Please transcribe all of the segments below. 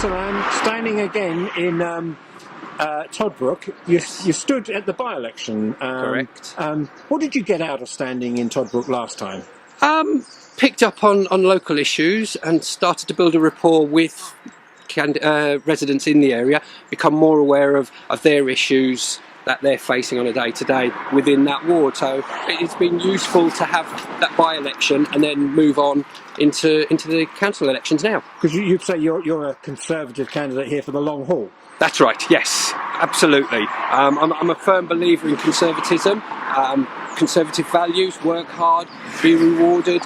So I'm standing again in Toddbrook. You stood at the by-election. Correct. What did you get out of standing in Toddbrook last time? Picked up on local issues and started to build a rapport with residents in the area, become more aware of their issues that they're facing on a day-to-day within that ward. So it's been useful to have that by-election and then move on into the council elections now. Because you'd say you're a Conservative candidate here for the long haul. That's right, yes, absolutely. I'm a firm believer in conservatism, conservative values, work hard, be rewarded.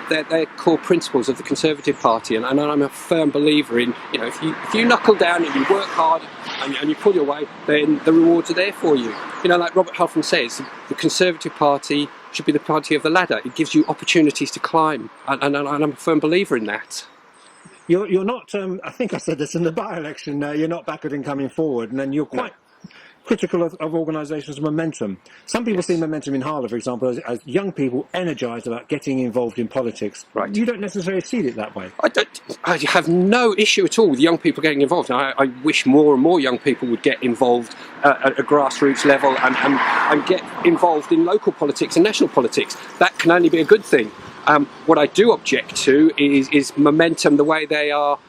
They're core principles of the Conservative Party, and I'm a firm believer in, if you knuckle down and you work hard and you pull your weight, then the rewards are there for you. Like Robert Halfon says, the Conservative Party should be the party of the ladder. It gives you opportunities to climb, and I'm a firm believer in that. You're not, I think I said this in the by-election, you're not backward in coming forward, and then you're quite critical of organisations' momentum. Some people see momentum in Harlow, for example, as young people energised about getting involved in politics. Right. You don't necessarily see it that way. I have no issue at all with young people getting involved. I wish more and more young people would get involved at a grassroots level and get involved in local politics and national politics. That can only be a good thing. What I do object to is momentum, the way they are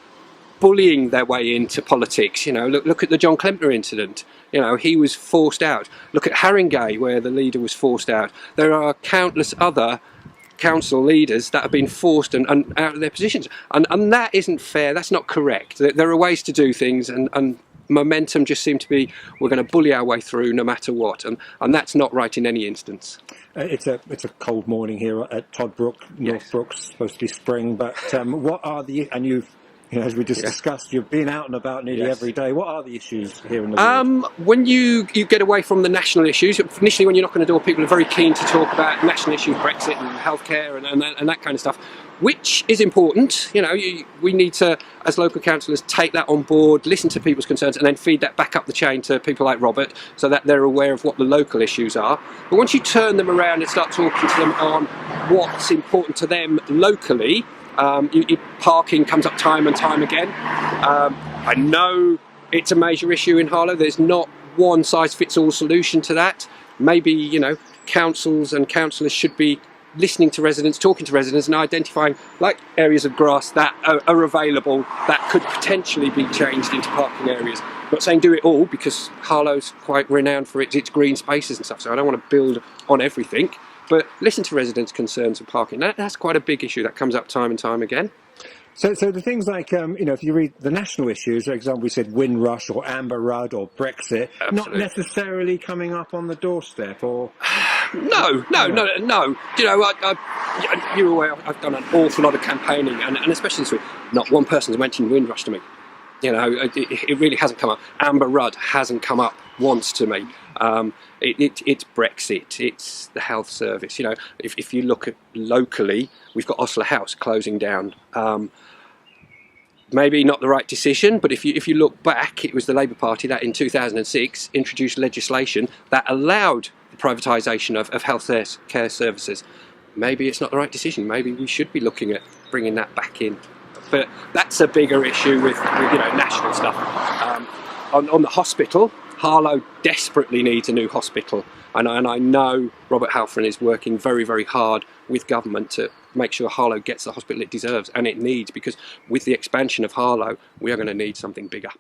bullying their way into politics. Look at the John Klempner incident. He was forced out. Look at Haringey, where the leader was forced out. There are countless other council leaders that have been forced and out of their positions, and that isn't fair. That's not correct. There are ways to do things, and momentum just seemed to be, we're going to bully our way through no matter what, and that's not right in any instance. It's a cold morning here at Toddbrook. Northbrook's supposed to be spring, but what are the, and as we just discussed, you've been out and about nearly every day. What are the issues here in the world? When you get away from the national issues, initially when you're knocking on the door, people are very keen to talk about national issues, Brexit and healthcare and that kind of stuff, which is important. We need to, as local councillors, take that on board, listen to people's concerns, and then feed that back up the chain to people like Robert, so that they're aware of what the local issues are. But once you turn them around and start talking to them on what's important to them locally, parking comes up time and time again. I know it's a major issue in Harlow. There's not one size fits all solution to that. Maybe councils and councillors should be listening to residents, talking to residents, and identifying areas of grass that are available that could potentially be changed into parking areas. I'm not saying do it all, because Harlow's quite renowned for its green spaces and stuff, so I don't want to build on everything. But listen to residents' concerns of parking. That's quite a big issue that comes up time and time again. So the things like, if you read the national issues, for example, we said Windrush or Amber Rudd or Brexit, not necessarily coming up on the doorstep, or... No. You're aware I've done an awful lot of campaigning, and especially this week, not one person's mentioned Windrush to me. It really hasn't come up. Amber Rudd hasn't come up once to me. It's Brexit, it's the health service. If you look at locally, we've got Osler House closing down. Maybe not the right decision, but if you look back, it was the Labour Party that in 2006 introduced legislation that allowed the privatisation of health care services. Maybe it's not the right decision. Maybe we should be looking at bringing that back in. But that's a bigger issue with national stuff. On the hospital, Harlow desperately needs a new hospital, and I know Robert Halfon is working very, very hard with government to make sure Harlow gets the hospital it deserves and it needs, because with the expansion of Harlow, we are going to need something bigger.